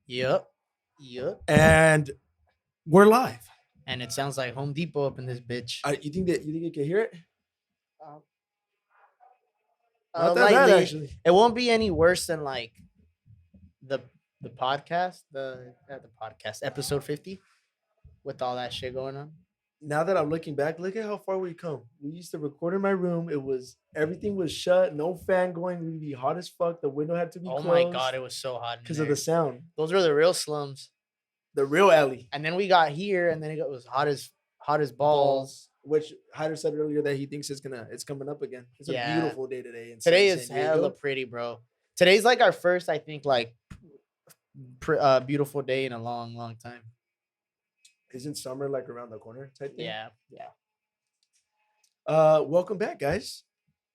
Yep. Yep. And we're live. And it sounds like Home Depot up in this bitch. You think you can hear it? Um, Not that bad, actually. It won't be any worse than like the podcast, the podcast episode 50 with all that shit going on. Now that I'm looking back, look at how far we come. We used to record in my room. Everything was shut, no fan going. We'd be hot as fuck. The window had to be closed. Oh my god, it was so hot because of the sound. Those were the real slums. The real alley. And then we got here, and then it was hot as balls. Which Heider said earlier that he thinks it's coming up again. It's a beautiful day today. Today is hella pretty, bro. Today's like our first, I think, like beautiful day in a long, long time. Isn't summer like around the corner type thing? Yeah. Welcome back, guys.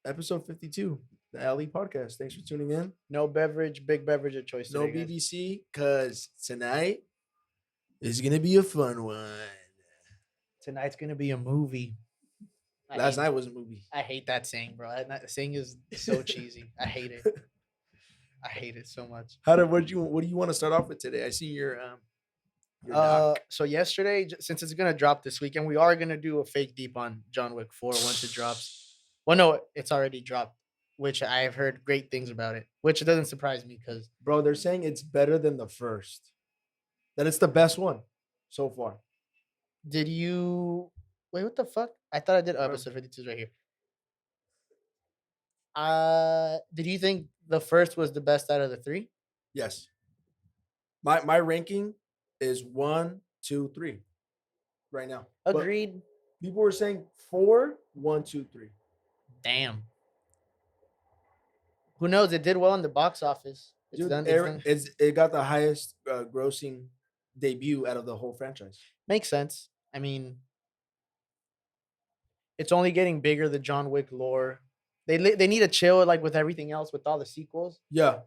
Episode 52, the Alley Podcast. Thanks for tuning in. No big beverage of choice. No today, BBC, because tonight is gonna be a fun one. Tonight's gonna be a movie. Last night was a movie. I hate that saying, bro. That saying is so cheesy. I hate it. I hate it so much. What do you want to start off with today? I see your doc. So yesterday, since it's gonna drop this weekend, we are gonna do a fake deep on John Wick 4 once it drops. Well, no, it's already dropped, which I have heard great things about it, which doesn't surprise me because bro, they're saying it's better than the first. That it's the best one so far. Did you wait? What the fuck? I thought I did episode 52 right here. Did you think the first was the best out of the three? Yes. My ranking is 1, 2, 3 right now. Agreed. But people were saying 4, 1, 2, 3. Damn. Who knows? It did well in the box office. Dude, it got the highest grossing debut out of the whole franchise. Makes sense. I mean, it's only getting bigger, the John Wick lore. They need to chill like with everything else with all the sequels. Yeah.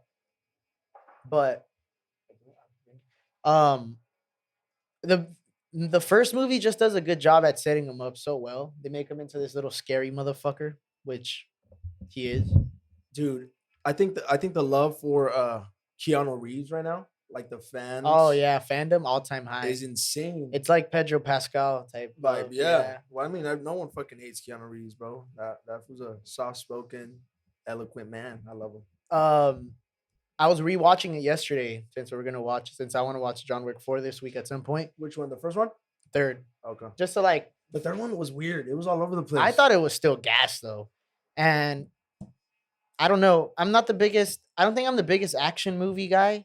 But the first movie just does a good job at setting him up so well. They make him into this little scary motherfucker, which he is. Dude, I think the love for Keanu Reeves right now, like the fans. Oh yeah, fandom all time high is insane. It's like Pedro Pascal type vibe. Yeah. Well, I mean, no one fucking hates Keanu Reeves, bro. That was a soft spoken, eloquent man. I love him. I was rewatching it yesterday since I want to watch John Wick 4 this week at some point. Which one? The first one? Third. Okay. Just to like. The third one was weird. It was all over the place. I thought it was still gas though, and I don't know. I don't think I'm the biggest action movie guy.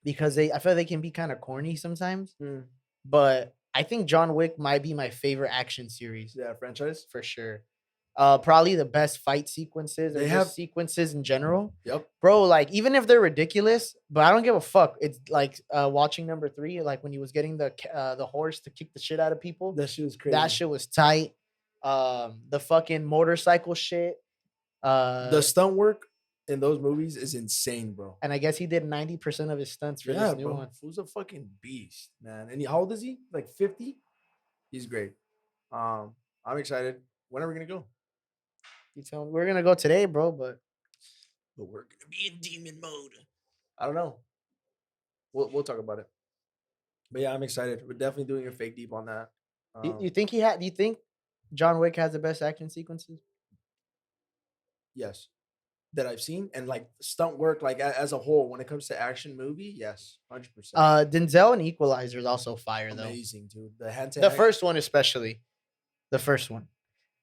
Because I feel they can be kind of corny sometimes. But I think John Wick might be my favorite action series. Yeah, franchise for sure. Probably the best fight sequences. They have sequences in general. Yep, bro. Like even if they're ridiculous, but I don't give a fuck. It's like watching number 3, like when he was getting the horse to kick the shit out of people. That shit was crazy. That shit was tight. The fucking motorcycle shit. The stunt work in those movies is insane, bro. And I guess he did 90% of his stunts for this new one. Who's a fucking beast, man. And how old is he? Like 50? He's great. I'm excited. When are we gonna go? You tell me. We're gonna go today, bro, but we're gonna be in demon mode. I don't know. We'll talk about it. But yeah, I'm excited. We're definitely doing a fake deep on that. Do you think John Wick has the best action sequences? Yes. That I've seen, and like stunt work, like as a whole, when it comes to action movie, yes, 100%. Denzel and Equalizer is also fire, though. Amazing, dude. The first one, especially the first one.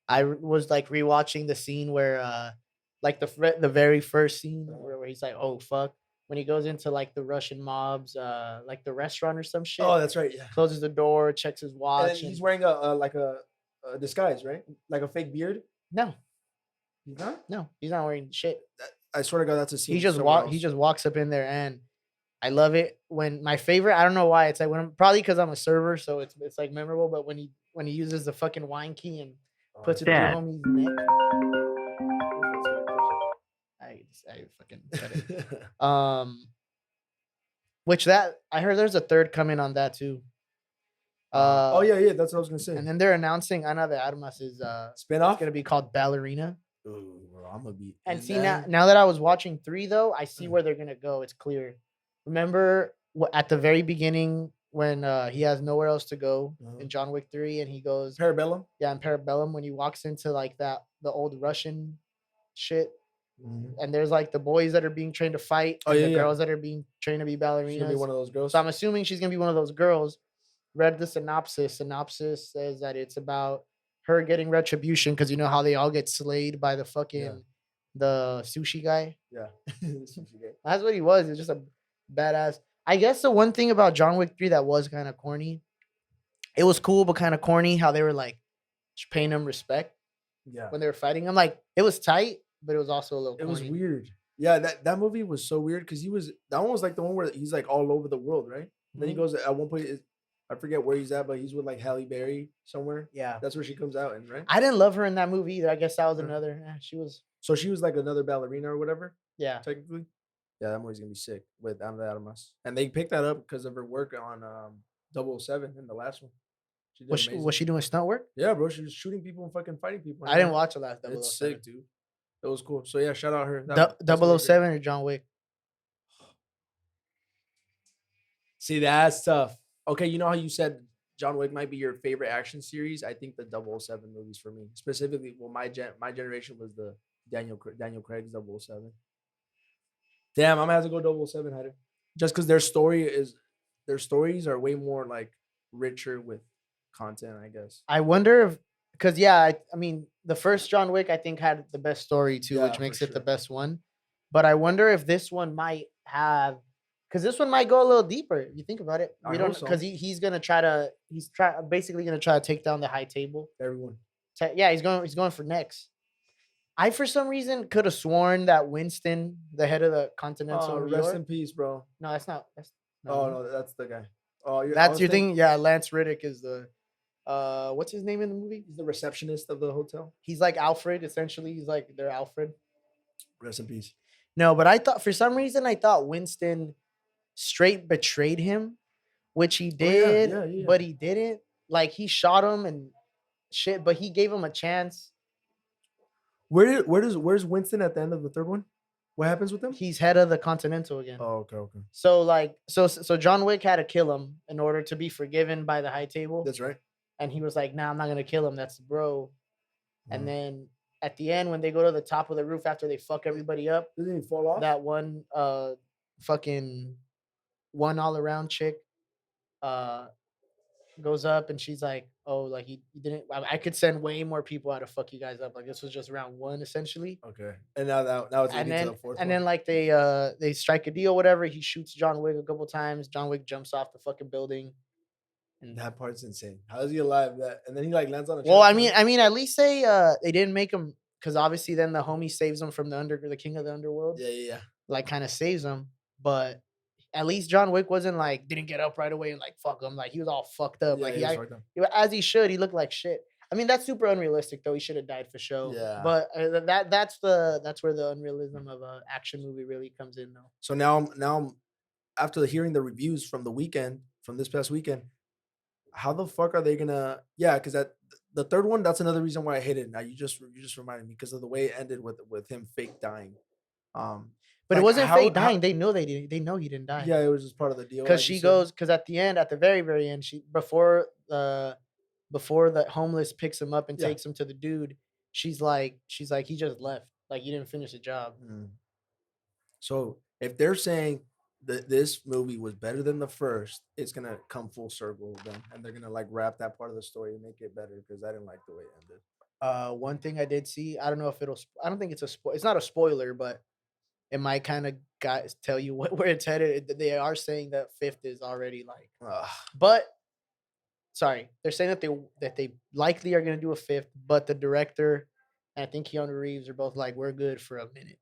I was like rewatching the scene where, like the very first scene where he's like, "Oh fuck," when he goes into like the Russian mobs, like the restaurant or some shit. Oh, that's right. Yeah. Closes the door, checks his watch. And he's wearing a disguise, right? Like a fake beard. No. He's not? No, he's not wearing shit. I swear to God, that's a scene. He just walks up in there, and I love it. When my favorite, I don't know why, it's like probably because I'm a server, so it's like memorable. But when he uses the fucking wine key and puts it through homie's neck, I fucking said it. Which that I heard there's a third coming on that too. Oh yeah, that's what I was gonna say. And then they're announcing Ana de Armas' spinoff. It's gonna be called Ballerina. Ooh, bro, I'm gonna be And in see now, that. now that I was watching 3 though, I see where they're gonna go. It's clear. Remember at the very beginning when he has nowhere else to go Uh-huh. in John Wick 3, and he goes, Parabellum. yeah, in Parabellum when he walks into like that the old Russian shit, and there's like the boys that are being trained to fight Oh and yeah, the yeah. girls that are being trained to be She's gonna be ballerinas. one of those girls. So I'm assuming she's gonna be one of those girls. Read the synopsis. Synopsis says that it's about her getting retribution because you know how they all get slayed by the fucking the sushi guy. Yeah. That's what he was. He's just a badass. I guess the one thing about John Wick 3 that was kind of corny, it was cool but kind of corny how they were like paying him respect Yeah. when they were fighting him. Like it was tight, but it was also a little It corny. was weird. Yeah, that movie was so weird because that one was like the one where he's like all over the world, right? And then he goes at one point, I forget where he's at, but he's with like Halle Berry somewhere. Yeah. That's where she comes out in, right? I didn't love her in that movie either. I guess that was Huh. another. She was. So she was like another ballerina or whatever, Yeah. technically. Yeah, that movie's gonna be sick with Ana de Armas, and they picked that up because of her work on 007 in the last one. She did amazing. Was she doing stunt work? Yeah, bro, she was shooting people and fucking fighting people. I didn't watch the last 007. It's sick, dude. It was cool. So yeah, shout out her. That's gonna be great. 007 or John Wick? See, that's tough. Okay, you know how you said John Wick might be your favorite action series? I think the 007 movies for me. Specifically, well, my generation was the Daniel Craig's 007. Damn, I'm gonna have to go 007, Heider. Just because their stories are way more like richer with content, I guess. I wonder if, because yeah, I mean, the first John Wick I think had the best story too, Yeah, which for makes it the sure. best one. But I wonder if this one might have, because this one might go a little deeper. You think about it. I We hope don't, so. because he's gonna basically gonna try to take down the high table. Everyone. Yeah, he's going for next. I for some reason could have sworn that Winston, the head of the Continental New Rest York. in peace, bro. No, that's not. That's Oh no, that's the guy. Oh, that's your thing. Yeah, Lance Riddick is the. What's his name in the movie? He's the receptionist of the hotel. He's like Alfred. Essentially, he's like their Alfred. Rest in peace. No, but I thought for some reason I thought Winston straight betrayed him, which he did, yeah. but he didn't. Like he shot him and shit, but he gave him a chance. Where's Winston at the end of the third one? What happens with him? He's head of the Continental again. Oh, okay. So like, so John Wick had to kill him in order to be forgiven by the high table. That's right. And he was like, "Nah, I'm not gonna kill him. That's the bro." And then at the end, when they go to the top of the roof after they fuck everybody up, Doesn't he fall off? that one fucking one all around chick goes up and she's like, "Oh, like he didn't. I could send way more people out to fuck you guys up. Like this was just round one, essentially." Okay. And now it's And leading to then the fourth and one. then like they strike a deal, whatever. He shoots John Wick a couple times. John Wick jumps off the fucking building. And that part's insane. How is he alive? And then he like lands on a. Well, I mean, at least they didn't make him, because obviously then the homie saves him from the king of the underworld. Yeah. Like kind of saves him, but at least John Wick wasn't like didn't get up right away and like fuck him. Like he was all fucked up. Yeah, Like he was fucked up. as he should. He looked like shit. I mean, that's super unrealistic though. He should have died for sure. Yeah. But that's where the unrealism of a action movie really comes in though. So now after hearing the reviews from this past weekend, how the fuck are they gonna? Yeah, because the third one, that's another reason why I hate it. Now you just reminded me because of the way it ended with him fake dying. But like, it wasn't how- fake how- dying. They know they didn't. They know he didn't die. Yeah, it was just part of the deal. Because like you she said. goes, because at the end, at the very, very end, before the homeless picks him up and Yeah. takes him to the dude, she's like, he just left. Like you didn't finish the job. So if they're saying that this movie was better than the first, it's gonna come full circle with them, and they're gonna like wrap that part of the story and make it better because I didn't like the way it ended. One thing I did see, I don't know if I don't think it's it's not a spoiler, but it might kind of tell you where it's headed. They are saying that fifth is already like, but sorry, they're saying that they likely are gonna do a fifth, but the director and I think Keanu Reeves are both like, we're good for a minute,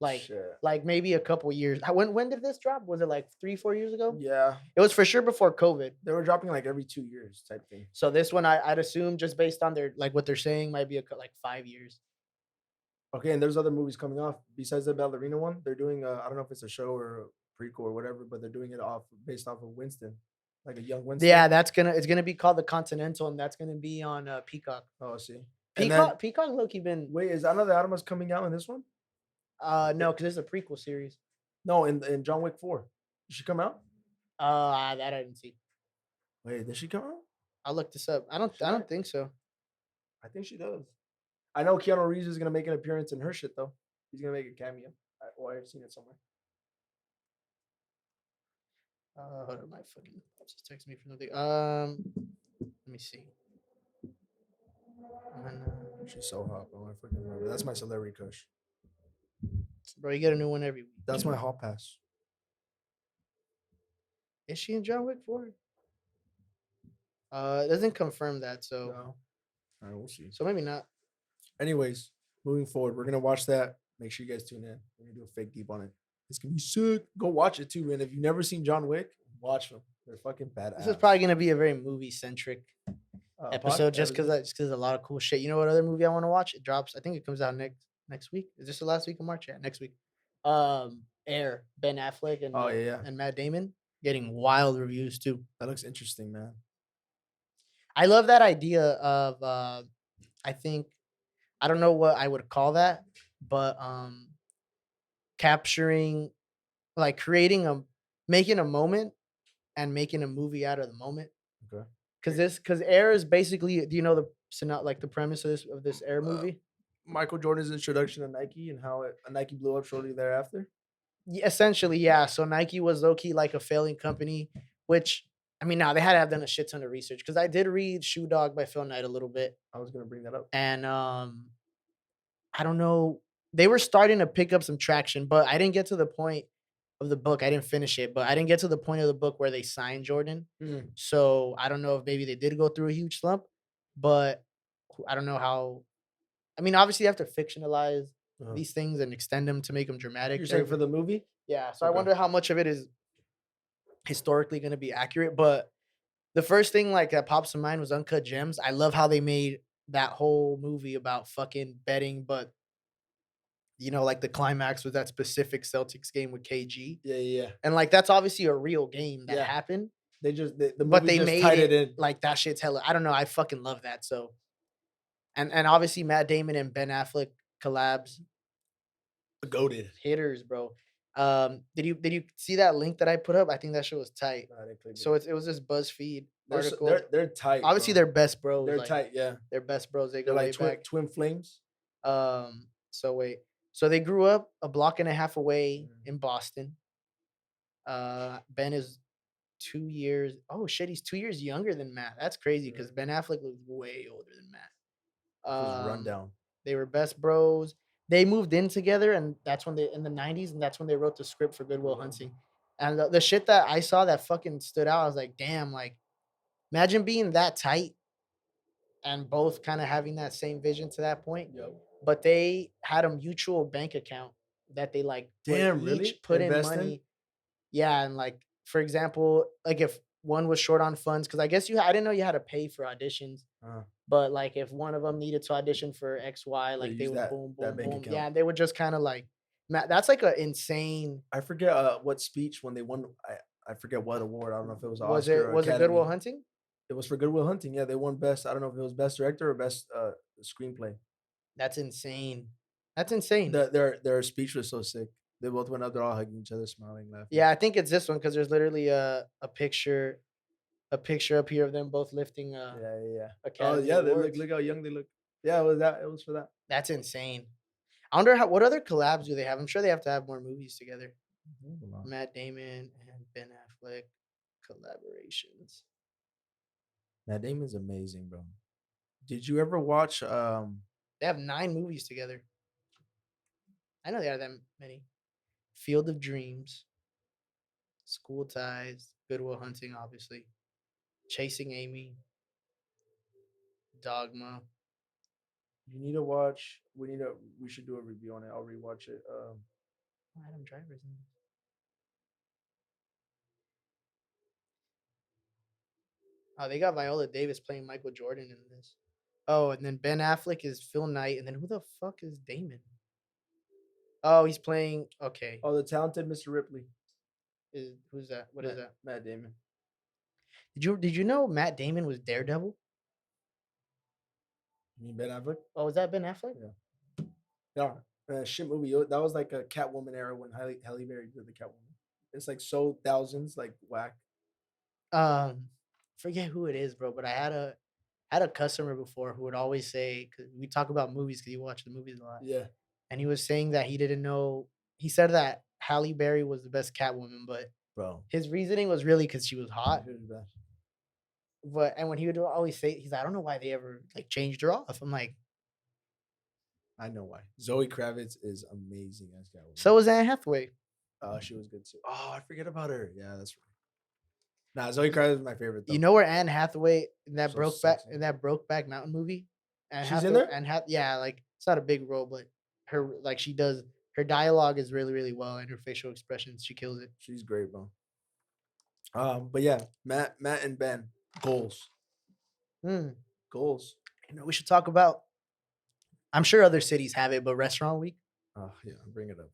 like Shit. like maybe a couple years. When did this drop? Was it like 3-4 years ago? Yeah, It was for sure before COVID. they were dropping like every 2 years type thing. So this one, I'd assume just based on their like what they're saying, might be like 5 years. Okay, and there's other movies coming off besides the ballerina one. They're doing I don't know if it's a show or a prequel or whatever, but they're doing it based off of Winston, like a young Winston. Yeah, it's gonna be called the Continental, and that's gonna be on Peacock. Oh, I see. And then Peacock low-key been wait, is Ana de Armas coming out in this one? no, because it's a prequel series. No, in John Wick 4. Did she come out? That I didn't see. Wait, did she come out? I'll look this up. I Should don't I? think so. I think she does. I know Keanu Reeves is gonna make an appearance in her shit though. He's gonna make a cameo. I've seen it somewhere. Hold on, my fucking just text me for nothing. Let me see. She's so hot, bro. I fucking love her. That's my celebrity crush. Bro, you get a new one every week. That's my hot pass. Is she in John Wick 4? It doesn't confirm that, so No. All right, we'll see. so maybe not. Anyways, moving forward, we're gonna watch that. Make sure you guys tune in. We're gonna do a fake deep on it. It's gonna be sick. Go watch it too, and if you've never seen John Wick, watch them. They're fucking badass. This is probably gonna be a very movie centric episode, just because a lot of cool shit. You know what other movie I want to watch? It drops. I think it comes out next week. Is this the last week of March? Yeah, next week. Air, Ben Affleck and and Matt Damon getting wild reviews too. That looks interesting, man. I love that idea of I think I don't know what I would call that, but capturing like making a moment and making a movie out of the moment. Okay. Because Air is basically, do you know the premise of this Air movie? Michael Jordan's introduction to Nike and how Nike blew up shortly thereafter. Yeah, essentially, yeah. So Nike was low key like a failing company, which I mean, now they had to have done a shit ton of research because I did read Shoe Dog by Phil Knight a little bit, I was gonna bring that up. and I don't know, they were starting to pick up some traction, but I didn't get to the point of the book. I didn't finish it, but I didn't get to the point of the book where they signed Jordan. So I don't know if maybe they did go through a huge slump, but I don't know how. I mean, obviously, you have to fictionalize these things and extend them to make them dramatic. You're saying for the movie? Yeah. So I wonder how much of it is historically going to be accurate. But the first thing like that pops in mind was Uncut Gems. I love how they made that whole movie about fucking betting, but like the climax was that specific Celtics game with KG. Yeah. And like that's obviously a real game that happened. They just the movie but they just made tied it in. like that shit's hella. I don't know. I fucking love that. So and obviously Matt Damon and Ben Affleck collabs. Goated hitters, bro. Did you see that link that I put up? I think that shit was tight. So it was this BuzzFeed article. They're tight. Obviously, they're best bros. They're tight, yeah. They're best bros. They go like way back. Twin flames. So wait. So they grew up a block and a half away in Boston. Ben is 2 years. Oh shit, he's 2 years younger than Matt. That's crazy because Ben Affleck looks way older than Matt. Rundown. They were best bros. They moved in together, and that's when in the 90s, and that's when they wrote the script for Good Will Hunting. And the shit that I saw that fucking stood out, I was like, damn, like, imagine being that tight and both kind of having that same vision to that point. Yep. But they had a mutual bank account that they like put in money. Yeah, and like, for example, like if one was short on funds, because I guess I didn't know you had to pay for auditions. But like if one of them needed to audition for XY, like they would boom. Yeah, they would just kind of like, that's like an insane. I forget what speech when they won. I forget what award. I don't know if it was Oscar. Was it Good Will Hunting? It was for Good Will Hunting. Yeah, they won best. I don't know if it was best director or best screenplay. That's insane. That's insane. Their speech was so sick. They both went up. They're all hugging each other, smiling, laughing. Yeah, I think it's this one because there's literally a picture up here of them both lifting. Academy Awards. Look how young they look. Yeah, it was that. It was for that. That's insane. I wonder what other collabs do they have? I'm sure they have to have more movies together. Matt Damon and Ben Affleck collaborations. Matt Damon's amazing, bro. Did you ever watch? They have 9 movies together. I know they have that many. Field of Dreams, School Ties, Good Will Hunting, obviously, Chasing Amy, Dogma. You need to watch. We should do a review on it. I'll rewatch it. Adam Driver's in. Oh, they got Viola Davis playing Michael Jordan in this. Oh, and then Ben Affleck is Phil Knight, and then who the fuck is Damon? Oh, he's playing. Okay. Oh, the talented Mr. Ripley. Who's that? What is that? Matt Damon. Did you know Matt Damon was Daredevil? You mean Ben Affleck? Oh, was that Ben Affleck? Yeah. Yeah. Shit movie. That was like a Catwoman era when Halle Berry did the Catwoman. It's like so thousands, like whack. Forget who it is, bro. But I had a customer before who would always say, because we talk about movies because you watch the movies a lot, Yeah, and he was saying that he didn't know. He said that Halle Berry was the best Catwoman, but bro. his reasoning was really because she was hot. Here's that. But and when he would always say, he's like, I don't know why they ever like changed her off. I'm like, I know why. Zoe Kravitz is amazing as Catwoman. so was Anne Hathaway. She was good too. Oh, I forget about her. Yeah, that's right. Nah, Zoe Kravitz is my favorite though. You know where Anne Hathaway in that So Brokeback sexy. in that Brokeback Mountain movie? Anne She's in Hathaway, there? yeah, like it's not a big role, but her like she does her dialogue is really really well, and her facial expressions she kills it. She's great, bro. But yeah, Matt and Ben goals, Hmm. goals. We should talk about. I'm sure other cities have it, but Restaurant Week. Oh yeah, bring it up.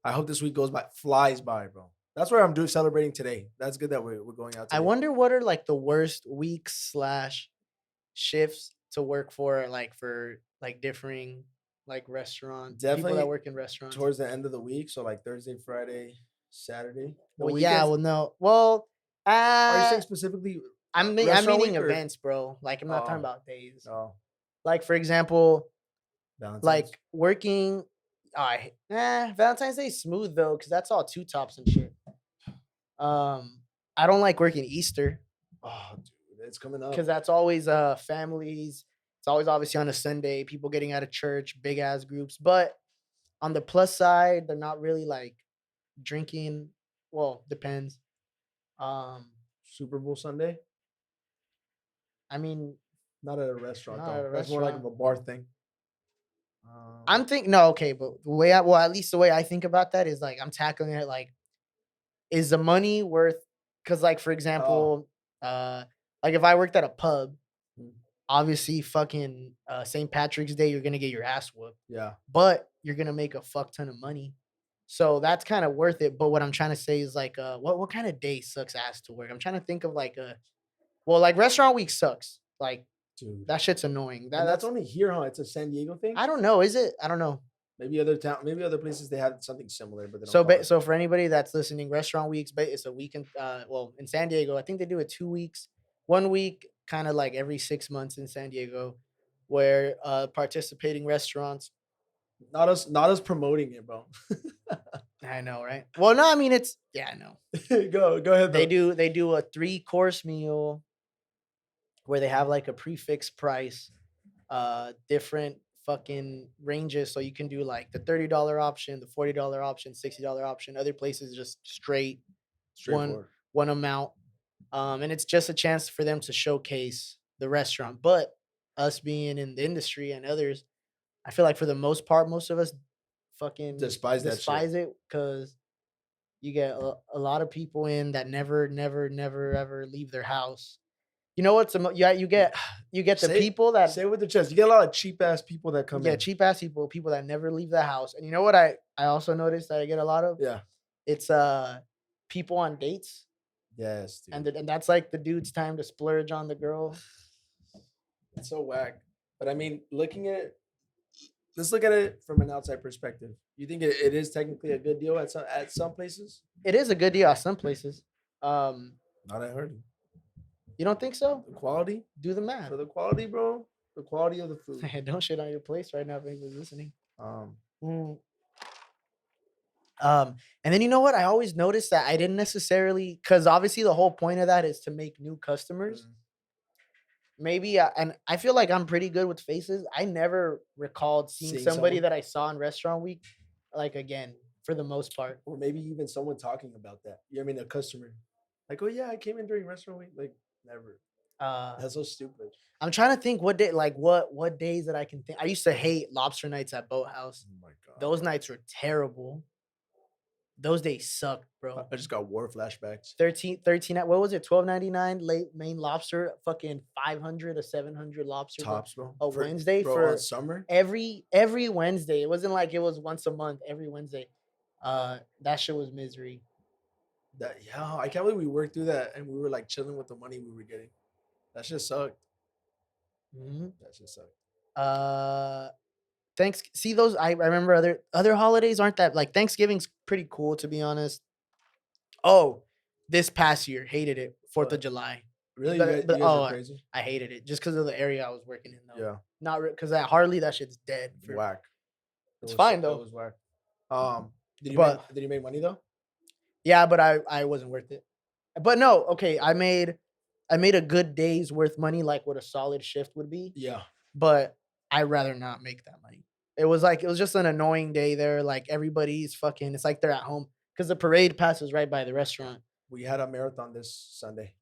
I hope this week flies by, bro. That's what I'm doing celebrating today. That's good that we're going out today. I wonder what are like the worst weeks slash shifts to work for like differing like restaurant people Definitely that work in restaurants. towards the end of the week, so like Thursday, Friday, Saturday. The Well, yeah, weekends. well, no, well, Are you saying specifically? I'm restaurant meaning week or- events, bro. Like I'm not talking Oh. about days. Oh, Like for example, Valentine's. like working. Valentine's Day is smooth though, because that's all two tops and shit. I don't like working Easter Oh, dude, it's coming up. because that's always families. It's always obviously on a Sunday, people getting out of church, big ass groups. But on the plus side, they're not really like drinking. Well, depends. Um, Super Bowl Sunday. I mean, Not at a restaurant Not though. at a That's more like of restaurant. a bar thing. I'm thinking no, okay, but the way at least the way I think about that is like I'm tackling it like, is the money worth? Because like for example, like if I worked at a pub, Mm. obviously fucking St. Patrick's Day, you're gonna get your ass whooped, Yeah. but you're gonna make a fuck ton of money. So that's kind of worth it. But what I'm trying to say is like, what kind of day sucks ass to work? I'm trying to think of like like Restaurant Week sucks. Like Dude. that shit's annoying. And that's only here, huh? It's a San Diego thing. I don't know. Is it? I don't know. Maybe other places they have something similar, but they don't. So, so for anybody that's listening, Restaurant Weeks, it's a week in, well, in San Diego, I think they do it 2 weeks, 1 week, kind of like every 6 months in San Diego, where participating restaurants. Not us promoting it, bro. I know, right? Well, no, I mean I know. go ahead. They do a 3-course meal where they have like a prefix price, different fucking ranges, so you can do like the $30 option, the $40 option, $60 option. Other places just straight one amount, and it's just a chance for them to showcase the restaurant. But us being in the industry and others, I feel like for the most part, most of us fucking Despise that shit. it because you get a lot of people in that never ever leave their house. You know what's you get the people that say it with the chest. You get a lot of cheap ass people that come in. cheap ass people that never leave the house. And you know what I also noticed that I get a lot of? Yeah. It's people on dates. Yes, dude. And that's like the dude's time to splurge on the girl. It's so whack. But I mean, let's look at it from an outside perspective. You think it is technically a good deal at some places? It is a good deal at some places. Not at Hardy. You don't think so? The quality? Do the math. For the quality, bro. The quality of the food. Don't shit on your place right now if anybody's listening. And then you know what? I always noticed that I didn't necessarily, because obviously the whole point of that is to make new customers. Maybe, and I feel like I'm pretty good with faces. I never recalled seeing somebody that I saw in Restaurant Week, like again, for the most part. Or maybe even someone talking about that. You know what I mean? A customer. Like, oh yeah, I came in during Restaurant Week. Like, never. That's so stupid. I'm trying to think what day, like what days that I can think. I used to hate lobster nights at Boathouse. Oh my god. Those nights were terrible. Those days sucked, bro. I just got war flashbacks. 13, what was it? $12.99 late main lobster, fucking 500 or 700 lobster. Tops, bro. Wednesday for summer. Every Wednesday. It wasn't like it was once a month. Every Wednesday. That shit was misery. I can't believe we worked through that and we were like chilling with the money we were getting. That shit sucked. Mhm. That shit sucked. Uh, thanks. See those? I remember other holidays aren't that like Thanksgiving's pretty cool to be honest. Oh, this past year hated it. Fourth of But July, really, but you guys were oh, crazy. I hated it just because of the area I was working in though. Yeah, Not because at Harley that shit's dead. For whack. it's fine It though, was whack. but Did you make money though? yeah, but I wasn't worth it. But no, okay, I made a good day's worth money like what a solid shift would be, Yeah. but I'd rather not make that money. It was just an annoying day there. Like everybody's fucking. It's like they're at home because the parade passes right by the restaurant. We had a marathon this Sunday,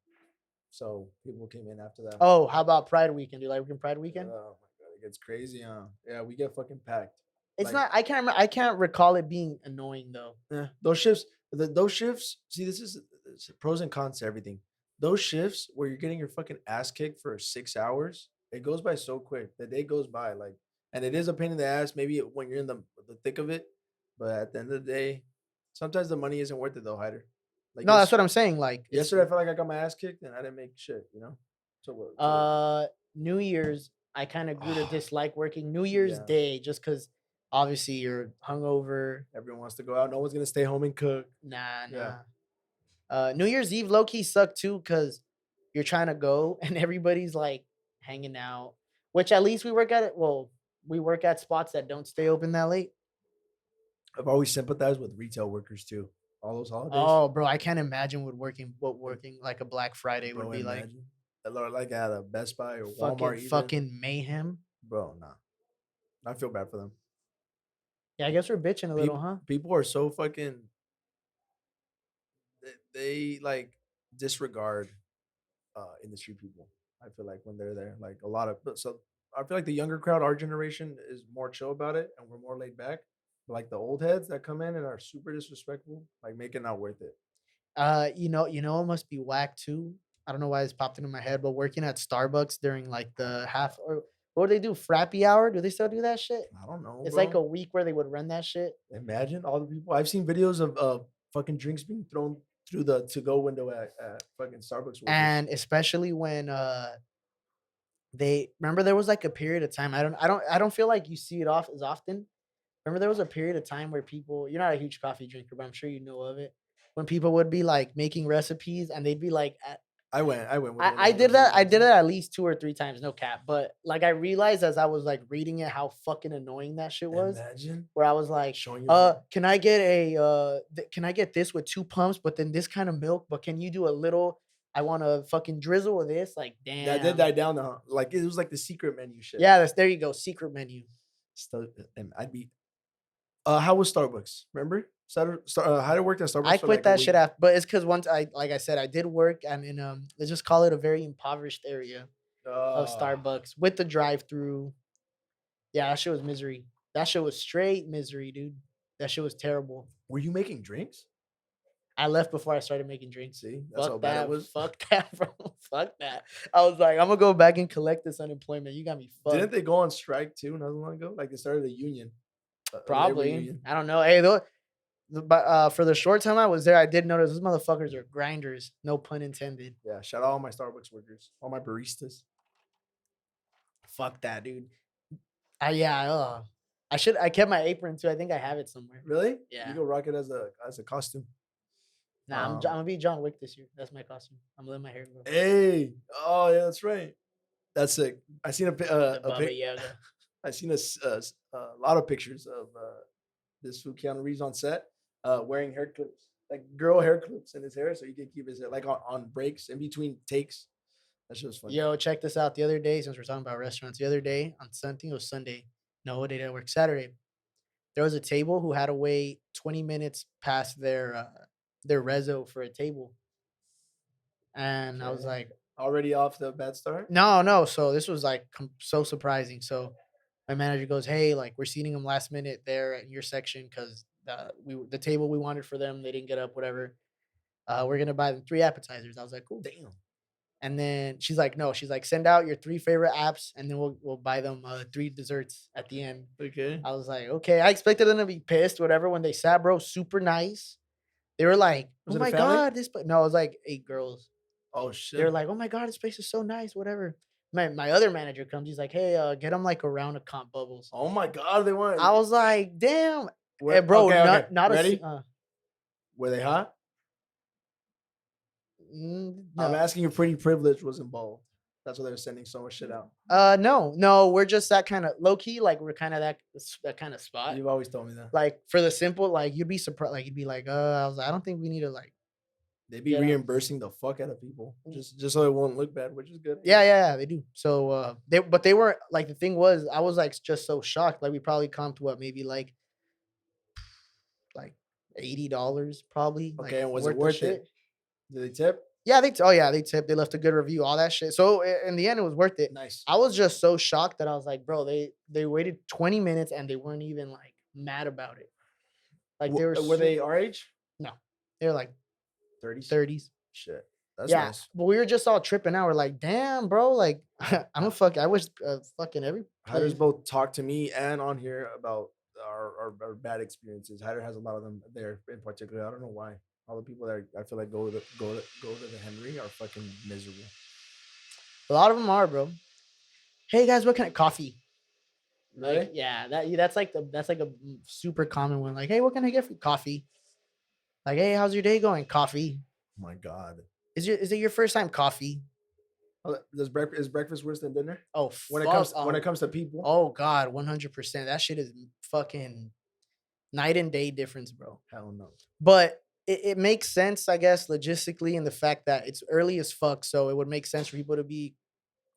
so people came in after that. Oh, how about Pride Weekend? Do you like working Pride Weekend? Oh my god, it gets crazy, huh? Yeah, we get fucking packed. It's Like, not. I can't. I can't recall it being annoying though. yeah, those shifts. Those shifts. See, this is it's pros and cons to everything. Those shifts where you're getting your fucking ass kicked for 6 hours, it goes by so quick. The day goes by like, and it is a pain in the ass. Maybe when you're in the thick of it, but at the end of the day, sometimes the money isn't worth it though, Heider. Like No, that's what I'm saying. Like it's yesterday, I felt like I got my ass kicked and I didn't make shit. You know. So what? So what? New Year's. I kind of grew to dislike working New Year's Yeah. Day just because obviously you're hungover. Everyone wants to go out. No one's gonna stay home and cook. Nah, Yeah. nah. New Year's Eve low key sucked too because you're trying to go and everybody's like hanging out. Which at least we work at it. Well, we work at spots that don't stay open that late. I've always sympathized with retail workers too. All those holidays, Oh, bro, I can't imagine what working like a Black Friday would bro. be like. Imagine, like at a Best Buy or Fucking Walmart, even, fucking mayhem. bro. Nah, I feel bad for them. Yeah, I guess we're bitching a little, huh? People are so fucking. They like disregard industry people. I feel like when they're there, like a lot of so. I feel like the younger crowd, our generation, is more chill about it, and we're more laid back. But like the old heads that come in and are super disrespectful, like make it not worth it. It must be whack too. I don't know why this popped into my head, but working at Starbucks during like the half or what do they do? Frappy hour? Do they still do that shit? I don't know, It's like bro. a week where they would run that shit. Imagine all the people. I've seen videos of fucking drinks being thrown through the to go window at fucking Starbucks workers. And especially when they remember there was like a period of time. I don't feel like you see it off as often. Remember there was a period of time where people you're not a huge coffee drinker, but I'm sure you know of it. When people would be like making recipes and they'd be like I went with I did that. I did it at least 2 or 3 times, no cap. But like I realized as I was like reading it how fucking annoying that shit was. Imagine Where I was like, showing your can I get can I get this with 2 pumps, but then this kind of milk, but can you do a little I want to fucking drizzle with this? Like, that did damn. die down though. Like it was like the secret menu shit. Yeah, there you go. Secret menu. And I'd be. How was Starbucks? Remember? How worked at Starbucks? I for quit like a that shit week? after, but it's because once like I said, I did work and in let's just call it a very impoverished area of Starbucks with the drive-through. Yeah, that shit was misery. That shit was straight misery, dude. That shit was terrible. Were you making drinks? I left before I started making drinks. See, that's how Fuck bad it that. was. Fuck that, bro. Fuck that. I was like, I'm gonna go back and collect this unemployment. You got me fucked. Didn't they go on strike too not long ago? Like they started a union. A labor Probably. union. I don't know. Hey, though, but for the short time I was there, I did notice those motherfuckers are grinders. No pun intended. Yeah, shout out all my Starbucks workers, all my baristas. Fuck that, dude. Yeah. I kept my apron too. I think I have it somewhere. Really? Yeah. You go rock it as a costume. Nah, I'm gonna be John Wick this year. That's my costume. I'm letting my hair grow. Hey, oh yeah, that's right. That's sick. I seen The Baba Yaga. I seen a lot of pictures of this fool Keanu Reeves on set, wearing hair clips, like girl hair clips in his hair, so he can keep his hair like on breaks in between takes. That shit was funny. Yo, check this out. The other day, since we're talking about restaurants, the other day on Sunday, it was Sunday. No, what day did I work? Saturday. There was a table who had to wait 20 minutes past their rezo for a table. And I was Okay. like, Already off the bad start. no. So this was like so surprising. So my manager goes, hey, like we're seating them last minute there at your section because the table we wanted for them, they didn't get up, whatever. We're gonna buy them 3 appetizers. I was like, cool. Damn. And then she's like, no, she's like, send out your 3 favorite apps, and then we'll buy them 3 desserts at the end. Okay. I was like, okay. I expected them to be pissed, whatever. When they sat, bro, super nice. They were like, Was oh it a my family? god, no, it was like 8 girls. Oh shit. They were like, oh my god, this place is so nice, whatever. My other manager comes. He's like, "Hey, get him like a round of comp bubbles." Oh my god, they want. I was like, "Damn, Where, bro, okay, okay. not Ready? a Were they hot? I'm no, asking if pretty privilege was involved. That's why they're sending so much shit out. no, we're just that kind of low key, like we're kind of that kind of spot. You've always told me that. Like for the simple, like you'd be surprised, like you'd be like, I was like, I don't think we need to like, They be Yeah. reimbursing the fuck out of people just so it won't look bad, which is good. yeah, they do. So they weren't like the thing was, I was like just so shocked. Like we probably comped what maybe like $80 probably. Okay, like, and was it the worth shit. it? Did they tip? Yeah, they they tipped. They left a good review, all that shit. So in the end, it was worth it. Nice. I was just so shocked that I was like, bro, they waited 20 minutes and they weren't even like mad about it. Like they were they our age? No, they were like 30s? 30s. Shit. That's Yeah, nice. but we were just all tripping out. We're like, damn, bro, like I wish fucking every Heider's place. both talked to me and on here about our bad experiences. Heider has a lot of them there in particular. I don't know why. All the people that I feel like go to the Henry are fucking miserable. A lot of them are, bro. Hey guys, what kind of coffee? Really? Like, yeah, that's like a super common one. Like, hey, what can I get for you? Coffee? Like, hey, how's your day going? Coffee. Oh my god. Is it your first time coffee? Is breakfast worse than dinner? Oh, When it comes to people. Oh God, 100%. That shit is fucking night and day difference, bro. Hell no. But it makes sense, I guess, logistically, in the fact that it's early as fuck. So it would make sense for people to be,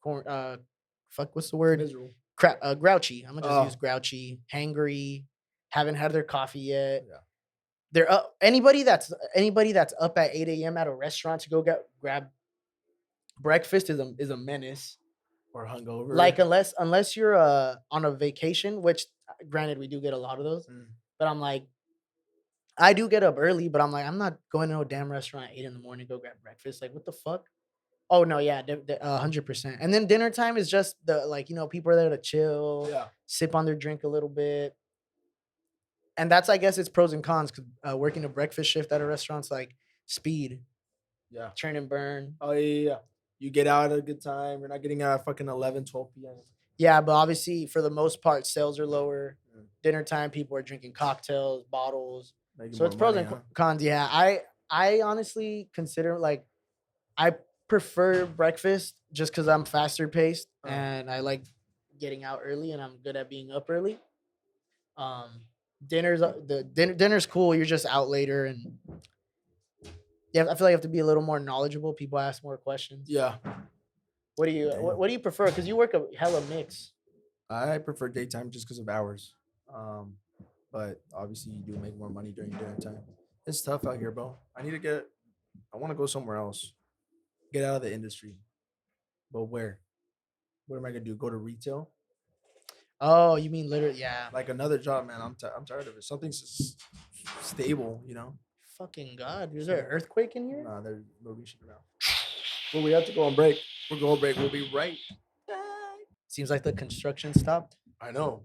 what's the word? Miserable. Grouchy. I'm gonna just Oh. use grouchy, hangry, haven't had their coffee yet. Yeah. They're up. Anybody that's up at 8 a.m. at a restaurant to go grab breakfast is a menace. Or hungover. Like unless you're on a vacation, which granted we do get a lot of those, but I'm like, I do get up early, but I'm like, I'm not going to no damn restaurant at 8 in the morning to go grab breakfast. Like, what the fuck? Oh no, yeah, 100%. And then dinner time is just the like, people are there to chill, Yeah. sip on their drink a little bit. And that's, I guess, it's pros and cons because working a breakfast shift at a restaurant's like speed, Yeah. turn and burn. Oh yeah. You get out at a good time. You're not getting out at fucking 11, 12 p.m. Yeah, but obviously for the most part, sales are lower. Dinner time, people are drinking cocktails, bottles. Making So it's more pros money, and cons. Yeah, I honestly consider like I prefer breakfast just because I'm faster paced and I like getting out early and I'm good at being up early. Dinner's cool. You're just out later and yeah, I feel like you have to be a little more knowledgeable. People ask more questions. Yeah. What do you prefer? Because you work a hella mix. I prefer daytime just because of hours. But obviously you do make more money during dinner time. It's tough out here, bro. I want to go somewhere else. Get out of the industry. But where? What am I gonna do? Go to retail? Oh, you mean literally? Yeah. Like another job, man. I'm tired of it. Something's stable, Fucking God. Is there an earthquake in here? Nah, they're moving shit around. Well, we have to go on break. We're going on break. We'll be right. Seems like the construction stopped. I know.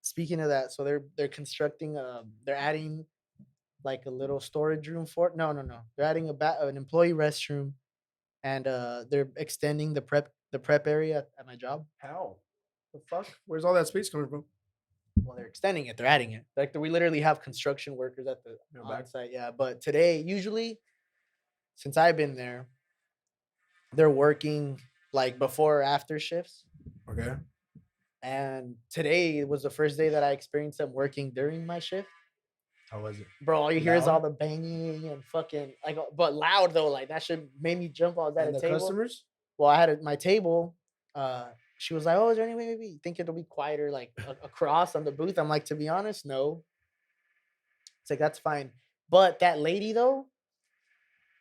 Speaking of that, so they're constructing. They're adding like a little storage room for. No. They're adding an employee restroom, and they're extending the prep area at my job. How? The fuck? Where's all that space coming from? Well, they're extending it. They're adding it. Like we literally have construction workers at the site. Yeah, but today, usually, since I've been there, they're working like before or after shifts. Okay. And today was the first day that I experienced them working during my shift. How was it? Bro, all you hear is all the banging and fucking like, but loud though. Like that shit made me jump. I was at a table. Customers? Well, I had my table. She was like, "Oh, is there any way maybe you think it'll be quieter like across on the booth?" I'm like, to be honest, no. It's like that's fine. But that lady though,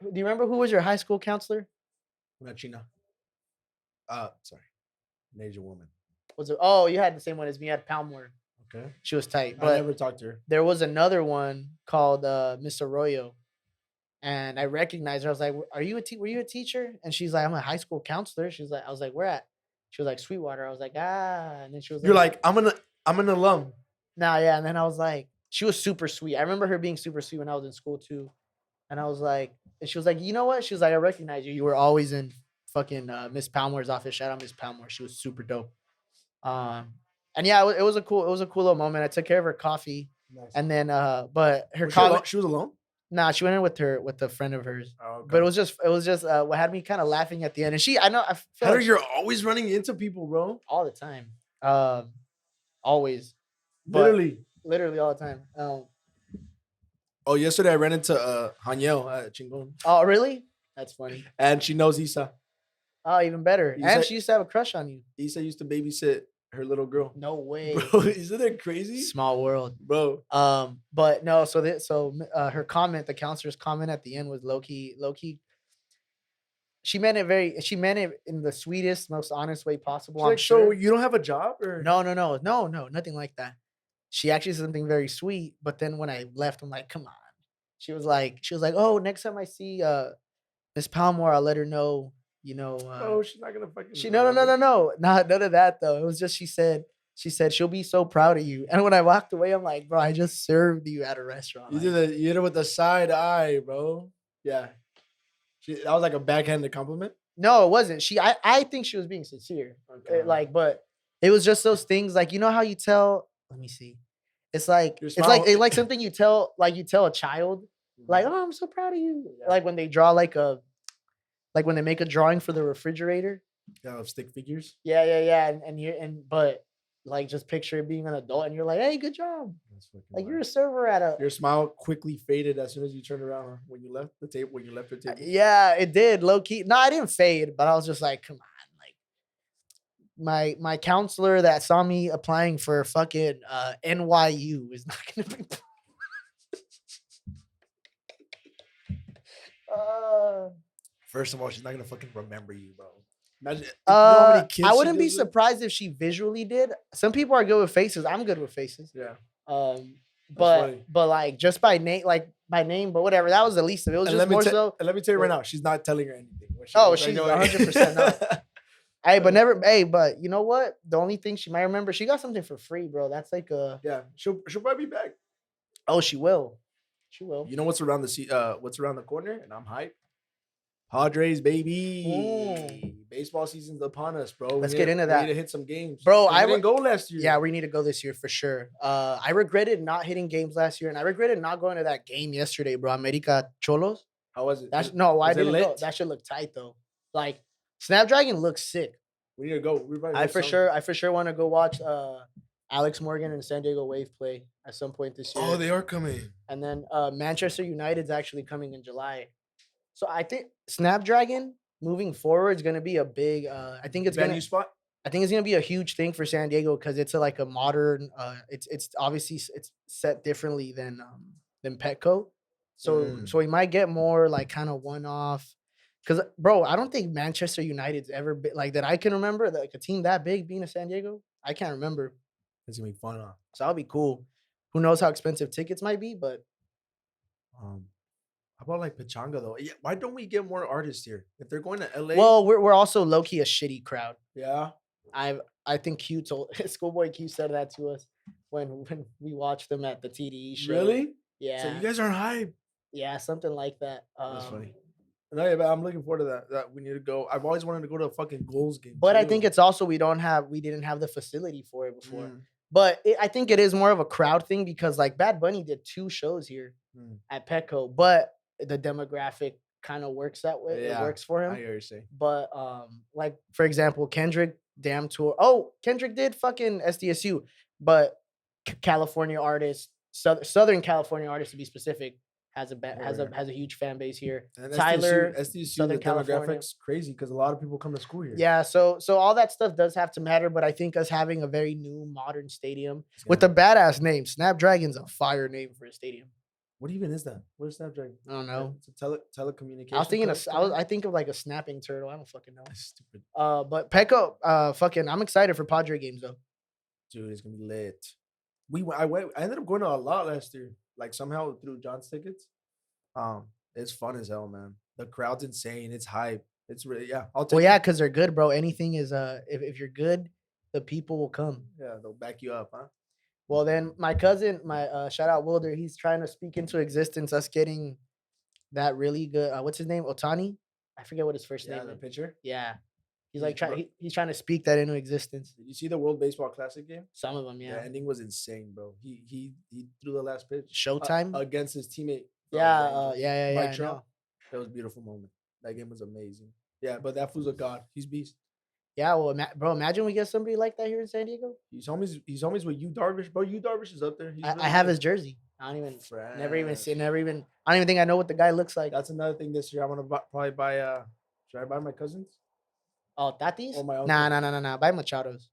do you remember who was your high school counselor? China. Sorry, an Asian woman. Was it? Oh, you had the same one as me. You had Palmore. Okay. She was tight. But I never talked to her. There was another one called Miss Arroyo. And I recognized her. I was like, were you a teacher? And she's like, I'm a high school counselor. She's like, I was like, where at? She was like, Sweetwater. I was like, and then she was You're like, I'm an alum. Nah, yeah. And then I was like, she was super sweet. I remember her being super sweet when I was in school too. And I was like, and she was like, you know what? She was like, I recognize you. You were always in fucking Miss Palmore's office. Shout out Miss Palmore. She was super dope. And yeah, it was a cool little moment. I took care of her coffee, Nice. and then but her Was she alone? comment. She was alone. Nah, she went in with a friend of hers. Oh, okay. But it was just what had me kind of laughing at the end. And I feel Heider, like you're always running into people, bro. all the time, always, but Literally. all the time. Oh, yesterday I ran into Haniel at Chingon, Oh, really? That's funny. and she knows Isa. Oh, even better. You And said- she used to have a crush on you. Isa used to babysit her little girl. No way. Bro, isn't that crazy, Small world. bro? But no. So her comment, the counselor's comment at the end was low key. She meant it in the sweetest, most honest way possible. She's I'm like, sure. so you don't have a job, or No, nothing like that. She actually said something very sweet, but then when I left, I'm like, come on. She was like, oh, next time I see Miss Palmore, I'll let her know, Oh, she's not gonna fucking. no, not none of that though. It was just she said she'll be so proud of you. And when I walked away, I'm like, bro, I just served you at a restaurant. You Like, did it with the side eye, bro. Yeah, that was like a backhanded compliment. no, it wasn't. I think she was being sincere. But it was just those things like how you tell. Let me see. It's like Your it's smile- like something you tell a child like, oh, I'm so proud of you. Yeah. Like when they draw when they make a drawing for the refrigerator. Yeah, of stick figures. Yeah. But like just picture it being an adult and you're like, hey, good job. That's fucking Like you're wild. a server at a Your smile quickly faded as soon as you turned around, huh? When you left the table. When you left the table. yeah, it did low key. No, I didn't fade, but I was just like, come on. Like my counselor that saw me applying for fucking NYU is not gonna be First of all, she's not gonna fucking remember you, bro. Imagine. You know how many kids I she wouldn't be deals with? surprised if she visually did. Some people are good with faces. I'm good with faces. Yeah. But funny. like just by name, but whatever. That was the least of it. It was And just more so. And let me tell you right now, she's not telling her anything. When she Oh, goes, I she's know it. 100% not. But you know what? The only thing she might remember, she got something for free, bro. That's like Yeah, she'll probably be back. oh, she will. She will. You know what's around the corner, and I'm hyped. Padres, baby. Baseball season's upon us, bro. Let's get into that. We need to hit some games, Bro, I didn't go last year. Yeah, we need to go this year for sure. I regretted not hitting games last year, and I regretted not going to that game yesterday, bro. America Cholos. How was it? I Was didn't it go. lit? That should look tight though. Like Snapdragon looks sick. We need to go. We probably I go for some- sure want to go watch Alex Morgan and San Diego Wave play at some point this year. Oh, they are coming. And then Manchester United's actually coming in July. So I think Snapdragon moving forward is going to be a big. I think it's That going new to. spot. I think it's going to be a huge thing for San Diego because it's like a modern. It's obviously it's set differently than Petco. So we might get more like kind of one off. Because bro, I don't think Manchester United's ever been like that. I can remember like a team that big being in San Diego. I can't remember. It's gonna be fun, huh? So that'll be cool. Who knows how expensive tickets might be, but How about like Pachanga though? Yeah, why don't we get more artists here? If they're going to LA, well, we're also low key a shitty crowd. yeah. I think Q told Schoolboy Q said that to us when we watched them at the TDE show. Really? Yeah. So you guys aren't hype. Yeah, something like that. That's funny. No, yeah, but I'm looking forward to that. That we need to go. I've always wanted to go to a fucking goals game. But I too. think it's also we didn't have the facility for it before. Mm. But I think it is more of a crowd thing because like Bad Bunny did 2 shows here at Petco, but the demographic kind of works that way. Yeah, It works for him. I hear you say. But like for example, Kendrick Damn Tour. Oh, Kendrick did fucking SDSU, but California artist, Southern California artist to be specific, has a huge fan base here. And Tyler, SDSU, Southern the California. demographics crazy because a lot of people come to school here. Yeah, so all that stuff does have to matter, but I think us having a very new modern stadium with a badass name, Snapdragon's a fire name for a stadium. What even is that? What is Snapdragon? I don't know. It's a telecommunication. I was thinking company? I think of like a snapping turtle. I don't fucking know. That's stupid. But Petco, fucking, I'm excited for Padre games though. Dude, it's gonna be lit. I ended up going to a lot last year, like somehow through John's tickets. It's fun as hell, man. The crowd's insane. It's hype. It's really I'll take. Well, yeah, it. because they're good, bro. Anything is if you're good, the people will come. Yeah, they'll back you up, huh? Well, then my cousin, shout out Wilder, he's trying to speak into existence us getting that really good. What's his name? Otani. I forget what his first Yeah, name the is. pitcher. Yeah, he's He's like bro- he's trying to speak that into existence. Did you see the World Baseball Classic game? Some of them, The yeah. ending was insane, bro. He threw the last pitch Showtime. against his teammate from Yeah, the Angels, yeah. Mike I Trout. know. That was a beautiful moment. That game was amazing. Yeah, but that fool's a god. He's beast. Yeah, well, bro, imagine we get somebody like that here in San Diego. He's homies with you Darvish, bro. You Darvish is up there. He's I really have good. his jersey. I don't even never even Fresh. see never even. I don't even think I know what the guy looks like. That's another thing this year. I want to probably buy. Should I buy my cousins Oh, Tatis? or my uncle? Nah. Buy Machado's.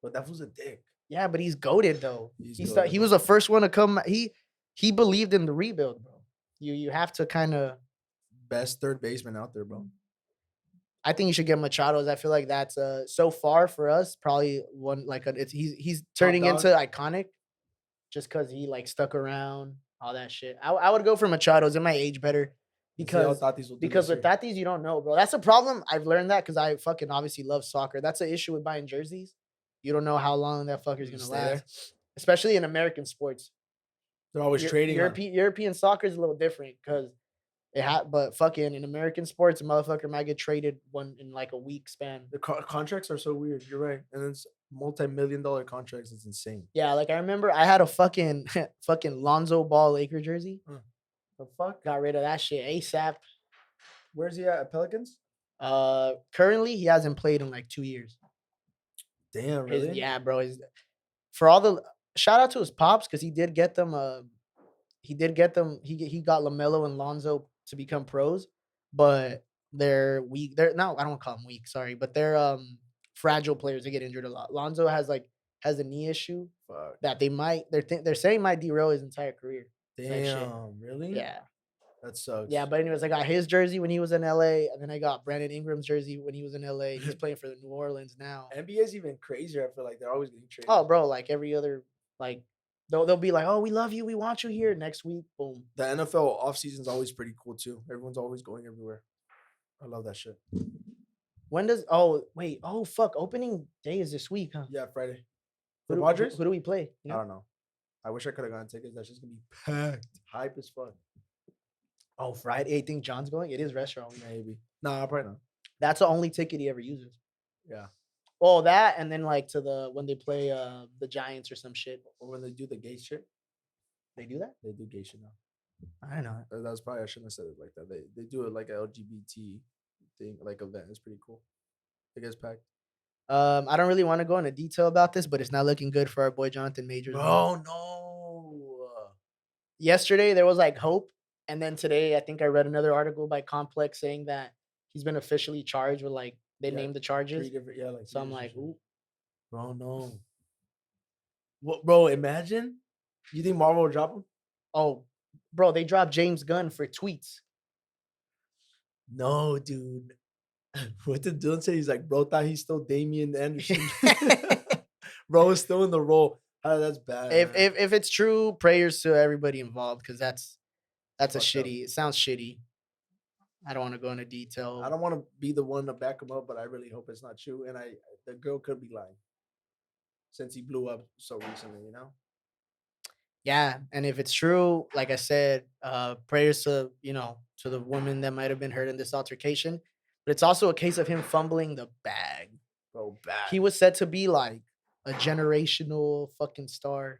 But that fool's a dick. Yeah, but he's goaded though. He's He goated, he bro. was the first one to come. He believed in the rebuild, bro. You have to kind of. Best third baseman out there, bro. I think you should get Machado's. I feel like that's so far for us probably one like it's he's turning dog. into iconic, just because he like stuck around all that shit. I would go for Machado's. It might age better Let's see how because Tatis will do because this with year. Tatis you don't know, bro. That's a problem. I've learned that because I fucking obviously love soccer. That's an issue with buying jerseys. You don't know how long that fucker's gonna Stay there. last, especially in American sports. They're always trading. European soccer is a little different because but fucking in American sports, a motherfucker might get traded one in like a week span. The contracts are so weird. You're right, and it's multi-million-dollar contracts. It's insane. Yeah, like I remember I had a fucking Lonzo Ball Laker jersey. The fuck? Got rid of that shit ASAP. Where's he at Pelicans? Currently he hasn't played in like 2 years. Damn, really? Yeah, bro. For all the shout out to his pops because he did get them. He got LaMelo and Lonzo to become pros, but they're weak. They're no, I don't call them weak. Sorry, but they're fragile players. They get injured a lot. Lonzo has a knee issue Fuck. that they're saying might derail his entire career. Damn, really? Yeah. That sucks. Yeah, but anyways, I got his jersey when he was in LA, and then I got Brandon Ingram's jersey when he was in LA. He's playing for the New Orleans now. NBA's even crazier. I feel like they're always getting traded. Oh, bro, like every other like they'll be like, "Oh, we love you, we want you here." Next week, boom. The NFL offseason is always pretty cool too. Everyone's always going everywhere. I love that shit. When does fuck, opening day is this week, huh? Yeah, Friday. Who The do, Padres? who do we play? You I know? don't know. I wish I could have gotten tickets. That's just gonna be packed, hype as fuck. Oh, Friday. I think John's going. It is restaurant week. Maybe. Nah, probably not. That's the only ticket he ever uses. Yeah. Well, that and then like to when they play the Giants or some shit. Or when they do the gay shit, They do that? they do gay shit now. I don't know. That was probably I shouldn't have said it like that. They do it like a LGBT thing, like event. It's pretty cool. It gets packed. I don't really want to go into detail about this, but it's not looking good for our boy Jonathan Majors. Oh no. Yesterday there was like hope, and then today I think I read another article by Complex saying that he's been officially charged with like they named the charges. Like So I'm like, ooh. Bro, no. What, bro? Imagine. You think Marvel will drop him? Oh, bro, they dropped James Gunn for tweets. No, dude. What did Dylan say? He's like, bro, thought he's still Damian Anderson. Bro is still in the role. That's bad. If it's true, prayers to everybody involved because that's a Fucked shitty. It sounds shitty. I don't want to go into detail. I don't want to be the one to back him up, but I really hope it's not true. And the girl could be lying since he blew up so recently, you know? Yeah, and if it's true, like I said, prayers to to the woman that might have been hurt in this altercation. But it's also a case of him fumbling the bag. Bro, bad. He was said to be like a generational fucking star.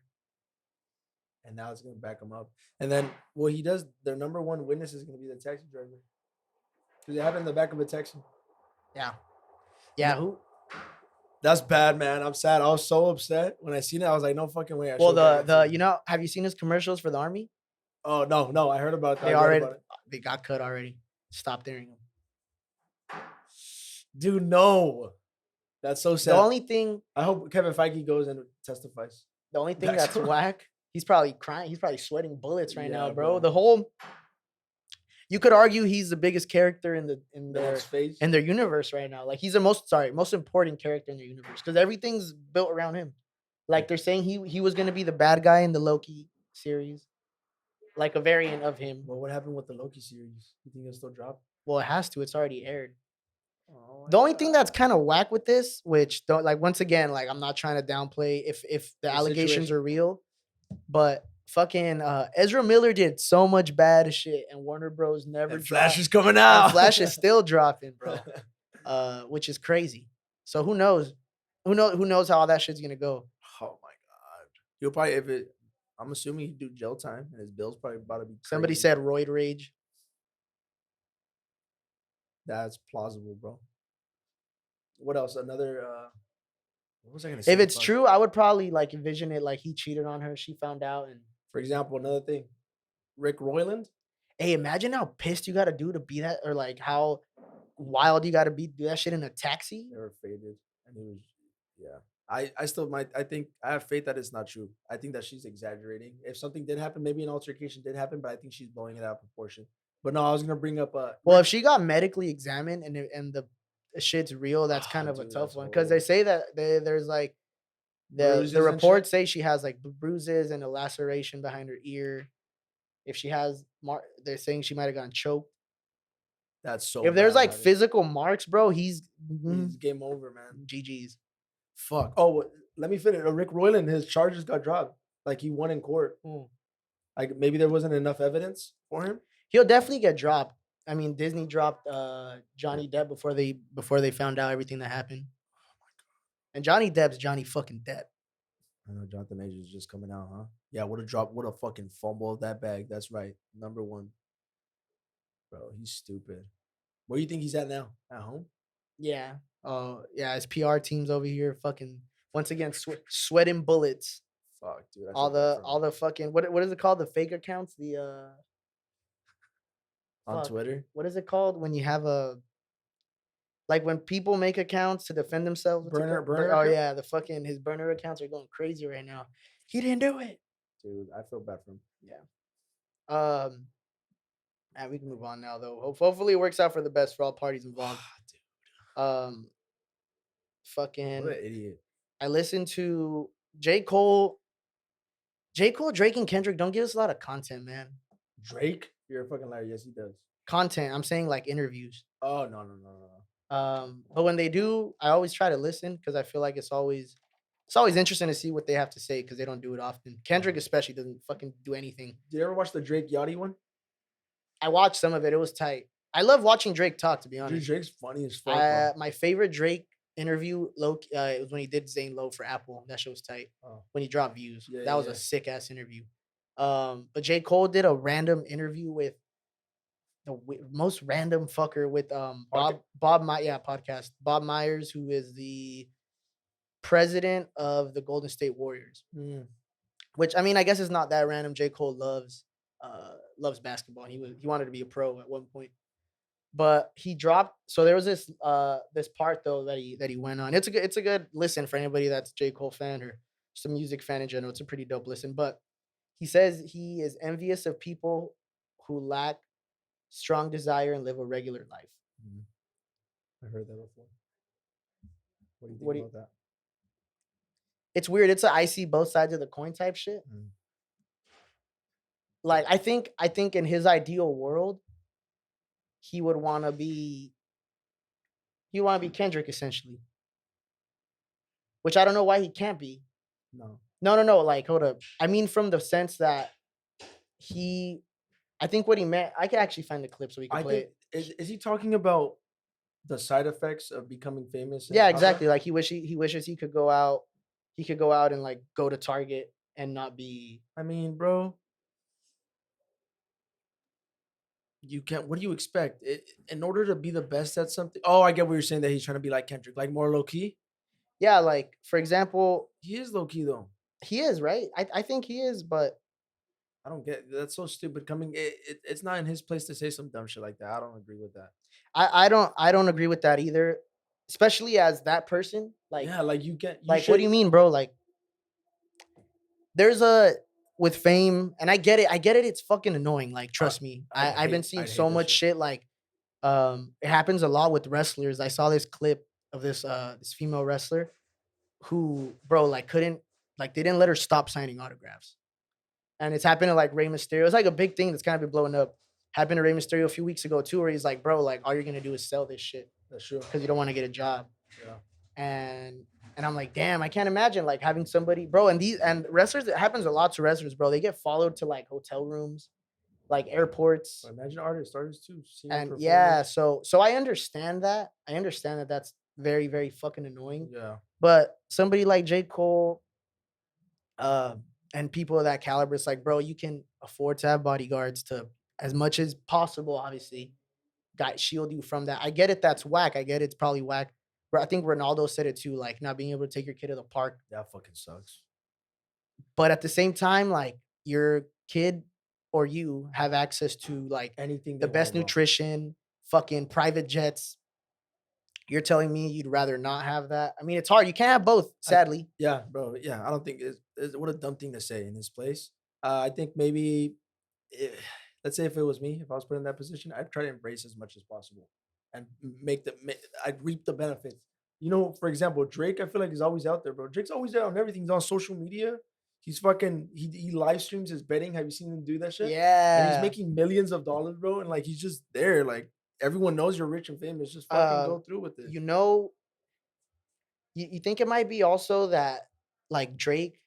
And now it's gonna back him up. And then he does, their number one witness is gonna be the taxi driver. Because they have it in the back of a taxi. Yeah. Yeah, who? That's bad, man. I'm sad. I was so upset when I seen it. I was like, no fucking way. Well, have you seen his commercials for the army? Oh no, I heard about that. They got cut already. Stopped airing them. Dude, no. That's so sad. The only thing I hope Kevin Feige goes and testifies. The only thing that's whack, he's probably crying. He's probably sweating bullets right now, bro. Bro. The whole you could argue he's the biggest character in their universe right now. Like he's the most important character in their universe because everything's built around him. Like they're saying he was gonna be the bad guy in the Loki series, like a variant of him. Well, what happened with the Loki series? You think it'll still drop? Well, it has to. It's already aired. The only thing that's kind of whack with this, which once again, like I'm not trying to downplay if the allegations are real, but fucking Ezra Miller did so much bad shit, and Warner Bros. Never And Flash dropped. is coming And out. Flash is still dropping, bro. Which is crazy. So who knows? Who knows how all that shit's gonna go? Oh my god. He'll probably if it. I'm assuming he'd do jail time, and his bill's probably about to be. Somebody crazy. said roid rage. That's plausible, bro. What else? Another. What was I gonna say? If it's Fuck. true, I would probably like envision it like he cheated on her. She found out, and For example, another thing, Rick Royland. hey, imagine how pissed you got to do to be that, or like how wild you got to be to do that shit in a taxi. They were faded, and he was. Yeah, I still might. I think I have faith that it's not true. I think that she's exaggerating. If something did happen, maybe an altercation did happen, but I think she's blowing it out of proportion. But no, I was gonna bring up. Well, if she got medically examined and the shit's real, that's kind of a Dude, tough that's one because they horrible. say that there's like Bruises the and reports shit? say she has like bruises and a laceration behind her ear. If she has they're saying she might have gotten choked. That's so. If there's bad, like Heider. physical marks, bro, he's He's game over, man. GG's. Fuck. Oh, let me finish. Rick Royland, his charges got dropped. Like he won in court. Like maybe there wasn't enough evidence for him. He'll definitely get dropped. I mean, Disney dropped Johnny Depp before they found out everything that happened. And Johnny Depp's Johnny fucking Depp. I know Jonathan Majors is just coming out, huh? Yeah, what a drop, what a fucking fumble of that bag. That's right. Number one. Bro, he's stupid. Where do you think he's at now? At home? Yeah. Oh, yeah. His PR team's over here fucking once again sweating bullets. Fuck, dude. All the fucking what is it called? The fake accounts? The on fuck, Twitter. what is it called when you have a like when people make accounts to defend themselves? What's it Burner- called? burner Oh account? yeah, the fucking his burner accounts are going crazy right now. He didn't do it. Dude, I feel bad for him. Yeah. And we can move on now though. Hopefully it works out for the best for all parties involved. Dude, Um what fucking an idiot. I listened to J. Cole, Drake, and Kendrick don't give us a lot of content, man. Drake? You're a fucking liar. Yes, he does. Content. I'm saying like interviews. Oh, no. But when they do, I always try to listen because I feel like it's always interesting to see what they have to say because they don't do it often. Kendrick especially doesn't fucking do anything. Did you ever watch the Drake Yachty one? I watched some of it. It was tight. I love watching Drake talk, to be Dude, honest. Drake's funny as fuck. Bro. My favorite Drake interview, it was when he did Zane Lowe for Apple. That shit was tight. When he dropped Views. Yeah, that was a sick ass interview. But J. Cole did a random interview with the most random fucker with podcast. Bob Myers, who is the president of the Golden State Warriors. Which I mean, I guess it's not that random. J. Cole loves basketball. He wanted to be a pro at one point. But he dropped. So there was this part though that he went on. It's a good listen for anybody that's J. Cole fan or just a music fan in general. It's a pretty dope listen. But he says he is envious of people who lack strong desire and live a regular life. I heard that before. What do you think about that? It's weird. It's I see both sides of the coin type shit. Like I think in his ideal world, he would want to be Kendrick essentially. Which I don't know why he can't be. No. Like, hold up. I mean, from the sense that I think what he meant, I could actually find the clip so we can play it. Is he talking about the side effects of becoming famous? Yeah, exactly. Like he wishes he could go out. He could go out and like go to Target and not be. I mean, bro, you can't. What do you expect? In order to be the best at something. Oh, I get what you're saying. That he's trying to be like Kendrick, like more low key. Yeah, like for example, he is low key though. He is, right? I think he is, but I don't get. That's so stupid. It's not in his place to say some dumb shit like that. I don't agree with that. I don't agree with that either, especially as that person. Like, yeah, like you get. Like, what do you mean, bro? Like, there's with fame, and I get it. It's fucking annoying. Like, trust me. I've been seeing so much shit. Like, it happens a lot with wrestlers. I saw this clip of this female wrestler who, bro, like they didn't let her stop signing autographs. And it's happened to like Rey Mysterio. It's like a big thing that's kind of been blowing up. Happened to Rey Mysterio a few weeks ago too, where he's like, bro, like all you're gonna do is sell this shit. That's true. Because you don't want to get a job. Yeah. And And I'm like, damn, I can't imagine like having somebody, bro. And wrestlers, it happens a lot to wrestlers, bro. They get followed to like hotel rooms, like airports, Imagine artists too, seeing and yeah. performers. So I understand that. I understand that that's very very fucking annoying. Yeah, But somebody like J Cole, uh, and people of that caliber, it's like, bro, you can afford to have bodyguards to as much as possible, obviously, guy shield you from that. I get it, that's whack. I get it's probably whack. But I think Ronaldo said it too, like not being able to take your kid to the park. that fucking sucks. But at the same time, like your kid or you have access to like Anything the they best want, bro. nutrition, fucking private jets. You're telling me you'd rather not have that? I mean, it's hard. You can't have both, sadly. Yeah, bro. Yeah, I don't think what a dumb thing to say in this place. I think maybe, eh, let's say if it was me, if I was put in that position, I'd try to embrace as much as possible and I'd reap the benefits. You know, for example, Drake, I feel like he's always out there, bro. Drake's always there on everything. He's on social media. He's fucking, he live streams his betting. Have you seen him do that shit? And he's Yeah. making millions of dollars, bro. And like, he's just there. Like, everyone knows you're rich and famous. Just fucking go through with it. You know, you think it might be also that like Drake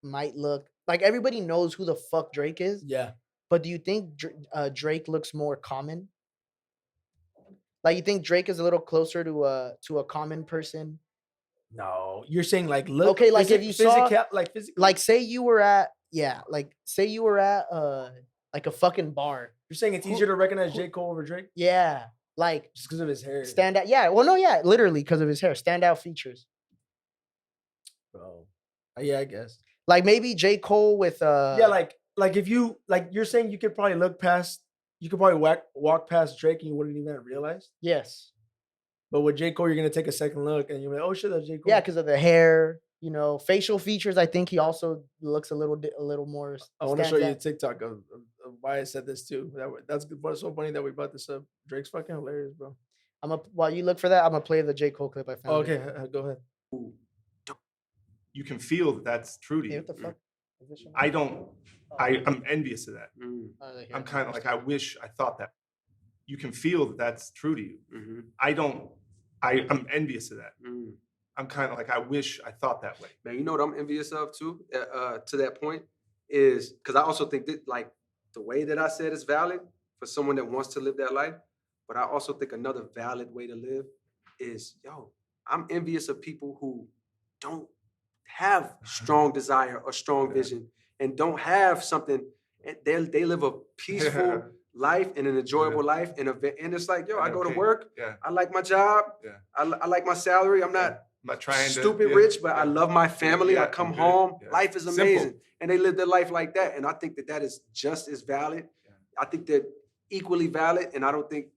might look like everybody knows who the fuck Drake is, Yeah. but do you think Drake looks more common? Like you think Drake is a little closer to a common person? No, you're saying like look. Okay, like if you saw like physically, like say you were at like say you were at like a fucking bar. you're saying it's who- easier to recognize who- J. Cole over Drake Yeah, like just because of his hair, stand out. Yeah, well, no, yeah, literally because of his hair, standout features. bro. Yeah, I guess. Like maybe J Cole with Yeah, like if you like, you're saying you could probably you could probably walk past Drake and you wouldn't even realize. yes, But with J. Cole, you're gonna take a second look and you're like, oh shit, that's J. Cole. yeah, because of the hair, facial features. I think he also looks a little more. I want to show stands you a out. TikTok of why I said this too. That's good. But so funny that we brought this up. Drake's fucking hilarious, bro. While you look for that, I'm gonna play the J Cole clip I found. Oh, okay, go ahead. You can feel that that's true to Hey, you. what the fuck? Is this showing? I don't. I'm envious of that. Oh, they hear I'm it. kind of like, I wish I thought that. You can feel that that's true to you. I don't. I'm envious of that. I'm kind of like, I wish I thought that way. Man, you know what I'm envious of too, to that point, is because I also think that like the way that I said is valid for someone that wants to live that life, but I also think another valid way to live is, I'm envious of people who don't have strong desire or strong vision and don't have something. They live a peaceful life and an enjoyable life, and it's like, I go to work. Yeah. I like my job. Yeah. I like my salary. I'm not I'm not trying stupid to. rich, but I love my family. I Yeah, come good. home. Yeah. Life is Simple. amazing. And they live their life like that. And I think that is just as valid. Yeah. I think they're equally valid. And I don't think,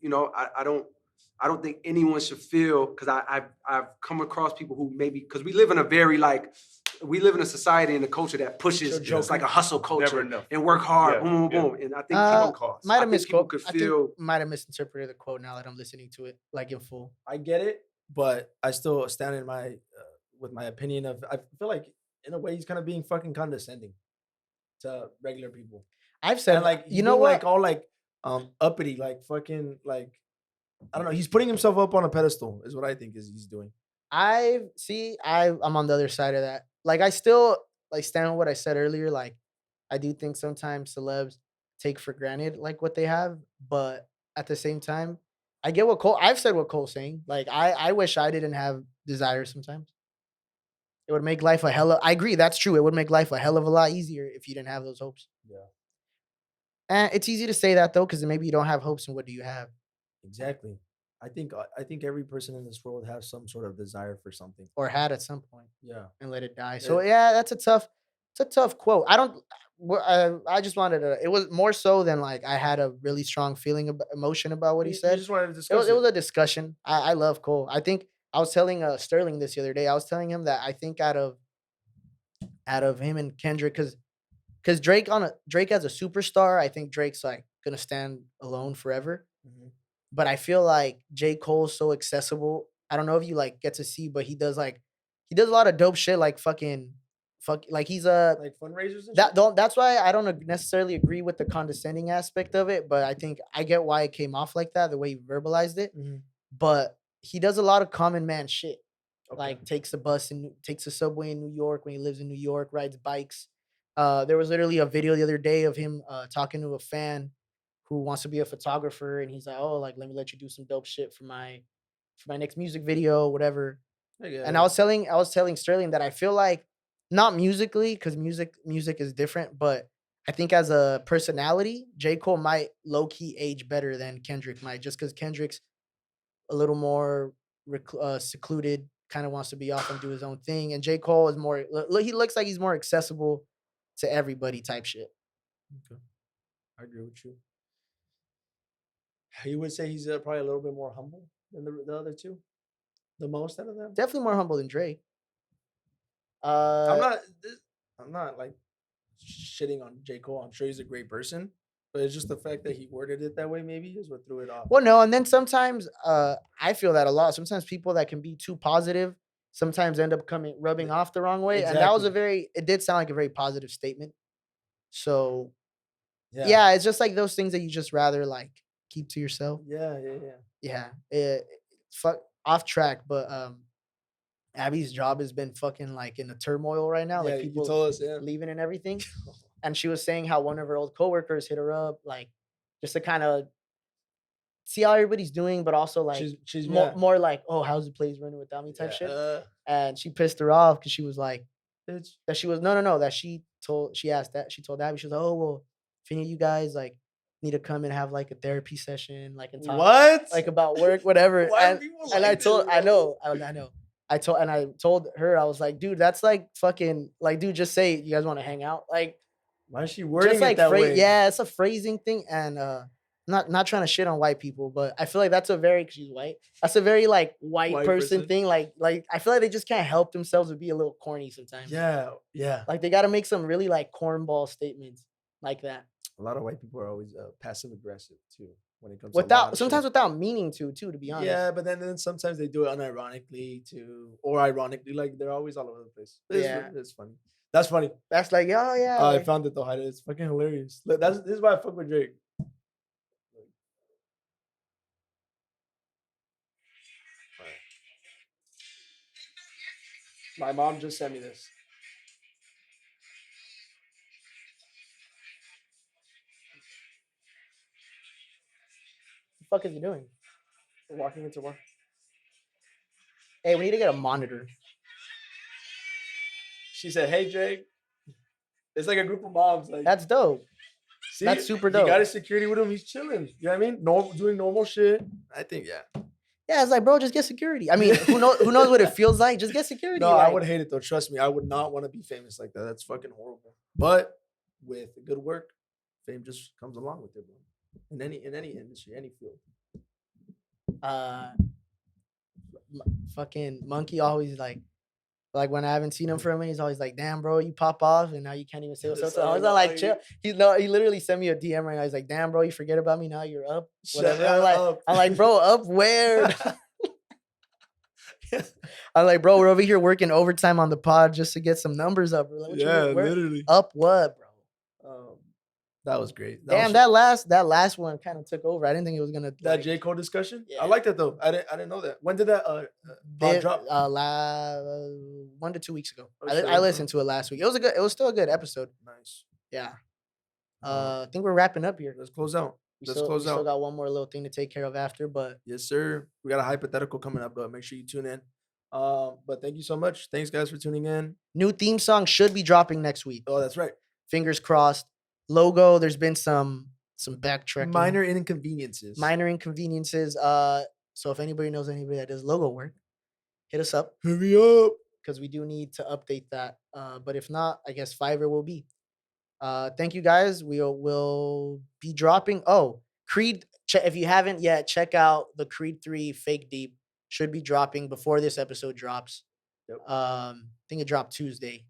I don't think anyone should feel, because I've come across people who maybe, because we live in a society and a culture that pushes, it's like a hustle culture, Never enough. and work hard, Yeah, boom, boom, yeah. boom. And I think cost. Might have I think people misquote. could I think feel- might have misinterpreted the quote now that I'm listening to it like in full. I get it, but I still stand in my with my opinion of. I feel like in a way he's kind of being fucking condescending to regular people. I've said And like you know being, what? like all like uppity, like fucking like, I don't know. He's putting himself up on a pedestal, is what I think he's doing. I'm on the other side of that. Like I still like stand on what I said earlier. Like I do think sometimes celebs take for granted like what they have, but at the same time, I get I've said what Cole's saying. Like I wish I didn't have desire sometimes. It would make life I agree, that's true. It would make life a hell of a lot easier if you didn't have those hopes. Yeah, And it's easy to say that though, because maybe you don't have hopes, and what do you have? exactly. I think every person in this world has some sort of desire for something. Or had at some point Yeah. and let it die. So yeah, it's a tough quote. I just wanted to. It was more so than like I had a really strong emotion about what he You said. just wanted to It discuss was a discussion. I love Cole. I think I was telling Sterling this the other day. I was telling him that I think out of him and Kendrick, because Drake as a superstar, I think Drake's like gonna stand alone forever. Mhm. But I feel like J. Cole's so accessible. I don't know if you like get to see, but he does a lot of dope shit, like like he's a like fundraisers and that shit? don't that's why I don't necessarily agree with the condescending aspect of it, but I think I get why it came off like that, the way he verbalized it. Mhm. But he does a lot of common man shit. like takes a bus and takes a subway in New York when he lives in New York, rides bikes. There was literally a video the other day of him talking to a fan who wants to be a photographer, and he's like, "Oh, like let me let you do some dope shit for my next music video, whatever." And I was telling Sterling that I feel like not musically, because music is different, but I think as a personality, J. Cole might low key age better than Kendrick might, just because Kendrick's a little more secluded, kind of wants to be off and do his own thing, and J. Cole is more. He looks like he's more accessible to everybody type shit. Okay. I agree with you. You would say he's probably a little bit more humble than the other two, the most out of them. Definitely more humble than Drake. I'm not like shitting on J. Cole. I'm sure he's a great person, but it's just the fact that he worded it that way maybe is what threw it off. Well, no, and then sometimes I feel that a lot. Sometimes people that can be too positive sometimes end up rubbing off the wrong way, and that was it did sound like a very positive statement. So yeah, it's just like those things that you just rather like keep to yourself. Yeah. Fuck off track, but Abby's job has been fucking like in a turmoil right now. Like people told us, leaving and everything. And she was saying how one of her old coworkers hit her up, like just to kind of see how everybody's doing, but also like she's more like, oh, how's the place running without me type shit. And she pissed her off because she was like, that she was that she told Abby, she was like, oh well, if any of you guys like need to come and have like a therapy session, like and talk like about work, whatever. And I told I told her, I was like, dude, that's like fucking like, dude, just say you guys want to hang out. Like, why is she wording just like it that way? Yeah, it's a phrasing thing, and not trying to shit on white people, but I feel like that's cause she's white. That's a very like white person thing. Like I feel like they just can't help themselves to be a little corny sometimes. Yeah. Like they got to make some really like cornball statements like that. A lot of white people are always passive aggressive too when it comes sometimes without meaning to be honest. Yeah, but then sometimes they do it unironically too, or ironically. Like they're always all over the place. It's funny. That's funny. That's like, oh yeah. I found it though, Heider. It's fucking hilarious. Look, this is why I fuck with Drake. My mom just sent me this. What the fuck is he doing? We're walking into work. Hey, we need to get a monitor. She said, "Hey, Drake." It's like a group of moms. Like that's dope. See, that's super dope. He got his security with him. He's chilling. You know what I mean? Doing normal shit. I think, yeah. Yeah, it's like, bro, just get security. I mean, who knows what it feels like? Just get security. No, I would hate it though. Trust me, I would not want to be famous like that. That's fucking horrible. But with good work, fame just comes along with it, bro. In any industry, any field. Fucking Monkey always like when I haven't seen him for a minute, he's always like, "Damn, bro, you pop off, and now you can't even say what's up." So I was like, "Chill." He literally sent me a DM right now. He's like, "Damn, bro, you forget about me now. You're up." Whatever. I'm like, bro, up where? I'm like, bro, we're over here working overtime on the pod just to get some numbers up. Like, literally. Up what, bro? That was great. That last one kind of took over. I didn't think it was gonna. That J. Cole discussion. Yeah. I like that though. I didn't know that. When did that drop? 1 to 2 weeks ago. I listened to it last week. It was still a good episode. Nice. Yeah. I think we're wrapping up here. Let's close out. We still got one more little thing to take care of after, but yes, sir. We got a hypothetical coming up, but make sure you tune in. But thank you so much. Thanks, guys, for tuning in. New theme song should be dropping next week. Oh, that's right. Fingers crossed. Logo, there's been some backtracking. Minor inconveniences. So if anybody knows anybody that does logo work, hit us up. Hurry up. Because we do need to update that. But if not, I guess Fiverr will be. Thank you guys. We'll be dropping. Oh, Creed. If you haven't yet, check out the Creed 3 Fake Deep. Should be dropping before this episode drops. Yep. I think it dropped Tuesday.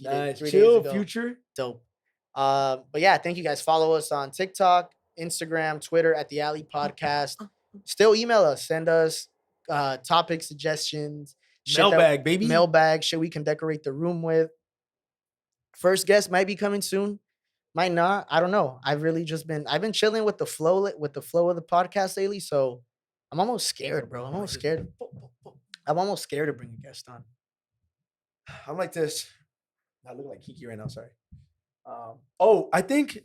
Nice. Chill, Future. Dope. But yeah, thank you guys. Follow us on TikTok, Instagram, Twitter at The Alley Podcast. Still email us. Send us topic suggestions. Mailbag, baby. Mailbag. Shit we can decorate the room with. First guest might be coming soon. Might not. I don't know. I've been chilling with the flow of the podcast lately. So I'm almost scared, bro. I'm almost scared. I'm almost scared to bring a guest on. I'm like this. I look like Kiki right now. Sorry. Oh, I think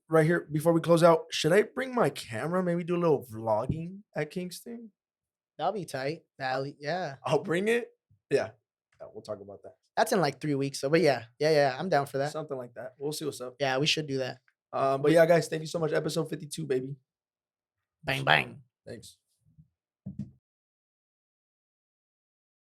right here before we close out, should I bring my camera? Maybe do a little vlogging at Kingston. That'll be tight. Valley, yeah. I'll bring it. Yeah, we'll talk about that. That's in like 3 weeks. So, but yeah, I'm down for that. Something like that. We'll see what's up. Yeah, we should do that. But yeah, guys, thank you so much. Episode 52, baby. Bang bang. Thanks.